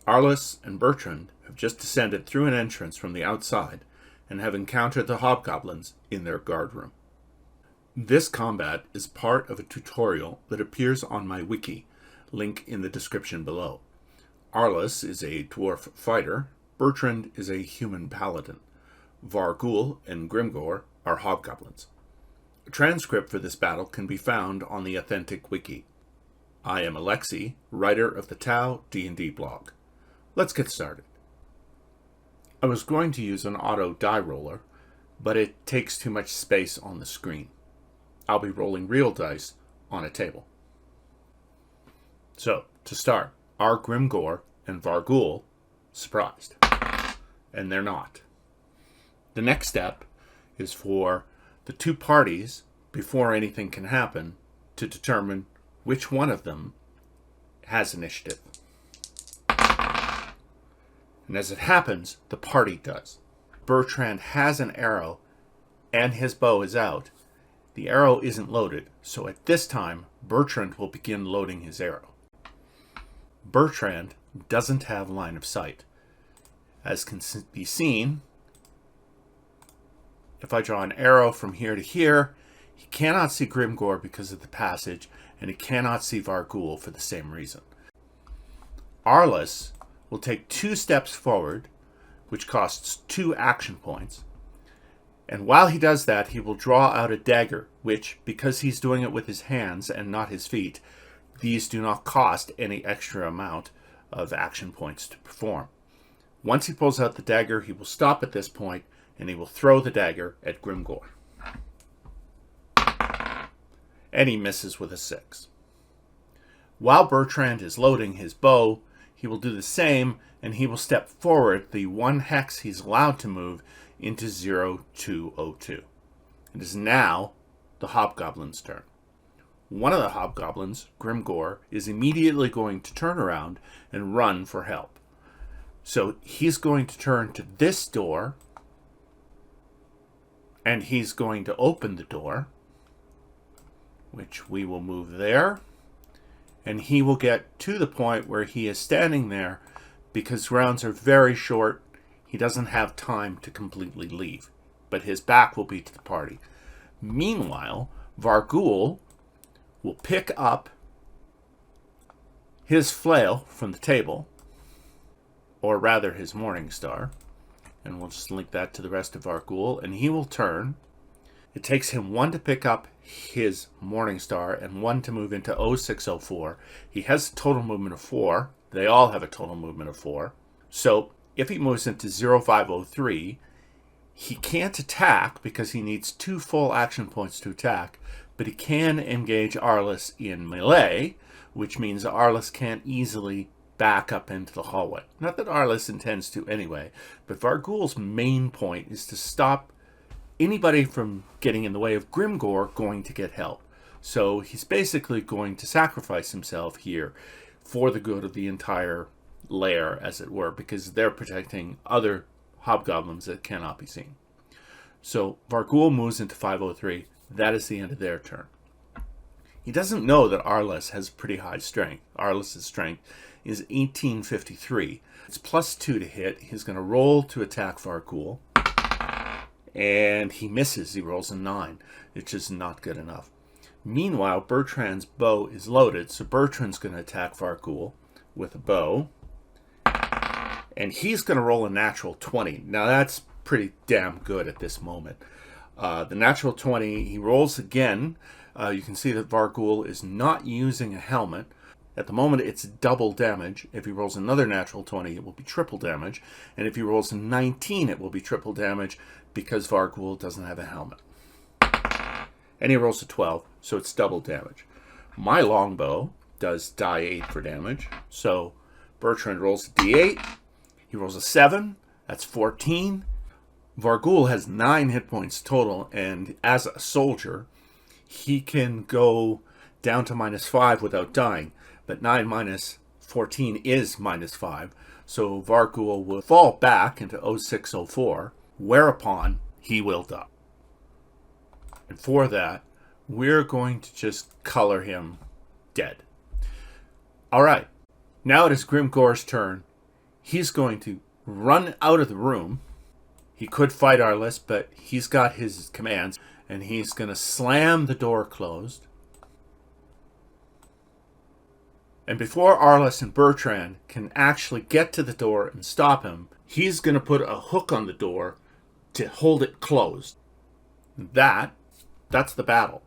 Arliss and Bertrand have just descended through an entrance from the outside and have encountered the hobgoblins in their guard room. This combat is part of a tutorial that appears on my wiki, link in the description below. Arliss is a dwarf fighter, Bertrand is a human paladin, Vargul and Grimgor are hobgoblins. A transcript for this battle can be found on the Authentic Wiki. I am Alexis, writer of the Tao D&D blog. Let's get started. I was going to use an auto die roller, but it takes too much space on the screen. I'll be rolling real dice on a table. So, to start, are Grimgor and Vargul surprised? And they're not. The next step is for the two parties, before anything can happen, to determine which one of them has initiative. And as it happens, the party does. Bertrand has an arrow and his bow is out. The arrow isn't loaded, so at this time, Bertrand will begin loading his arrow. Bertrand doesn't have line of sight. As can be seen, if I draw an arrow from here to here, he cannot see Grimgor because of the passage, and he cannot see Vargul for the same reason. Arliss will take 2 steps forward, which costs 2 action points, and while he does that, he will draw out a dagger, which, because he's doing it with his hands and not his feet, these do not cost any extra amount of action points to perform. Once he pulls out the dagger, he will stop at this point, and he will throw the dagger at Grimgor. And he misses with a 6. While Bertrand is loading his bow, he will do the same, and he will step forward the 1 hex he's allowed to move into 0202. It is now the hobgoblin's turn. One of the hobgoblins, Grimgor, is immediately going to turn around and run for help. So he's going to turn to this door, and he's going to open the door, which we will move there, and he will get to the point where he is standing there because rounds are very short. He doesn't have time to completely leave, but his back will be to the party. Meanwhile, Vargul will pick up his flail from the table, or rather his morning star, and we'll just link that to the rest of Vargul, and he will turn. It takes him 1 to pick up his morning star and 1 to move into 0604. He has a total movement of 4. They all have a total movement of 4. So if he moves into 0503, he can't attack because he needs 2 full action points to attack, but he can engage Arliss in melee, which means Arliss can't easily back up into the hallway. Not that Arliss intends to anyway, but Vargul's main point is to stop anybody from getting in the way of Grimgor going to get help. So he's basically going to sacrifice himself here for the good of the entire lair, as it were, because they're protecting other hobgoblins that cannot be seen. So Vargul moves into 503. That is the end of their turn. He doesn't know that Arliss has pretty high strength. Arliss's strength is 1853. It's +2 to hit. He's going to roll to attack Vargul. And he misses. He rolls a 9. It's just not good enough. Meanwhile, Bertrand's bow is loaded, so Bertrand's going to attack Vargul with a bow. And he's going to roll a natural 20. Now, that's pretty damn good at this moment. The natural 20, he rolls again. You can see that Vargul is not using a helmet. At the moment, it's double damage. If he rolls another natural 20, it will be triple damage. And if he rolls a 19, it will be triple damage because Vargul doesn't have a helmet. And he rolls a 12, so it's double damage. My longbow does die 8 for damage. So Bertrand rolls a d8. He rolls a 7. That's 14. Vargul has 9 hit points total, and as a soldier, he can go down to -5 without dying. But 9 minus 14 is -5. So Vargul will fall back into 0604, whereupon he will die. And for that, we're going to just color him dead. All right, now it is Grimgor's turn. He's going to run out of the room. He could fight Arliss, but he's got his commands, and he's going to slam the door closed. And before Arliss and Bertrand can actually get to the door and stop him, he's going to put a hook on the door to hold it closed. That's the battle.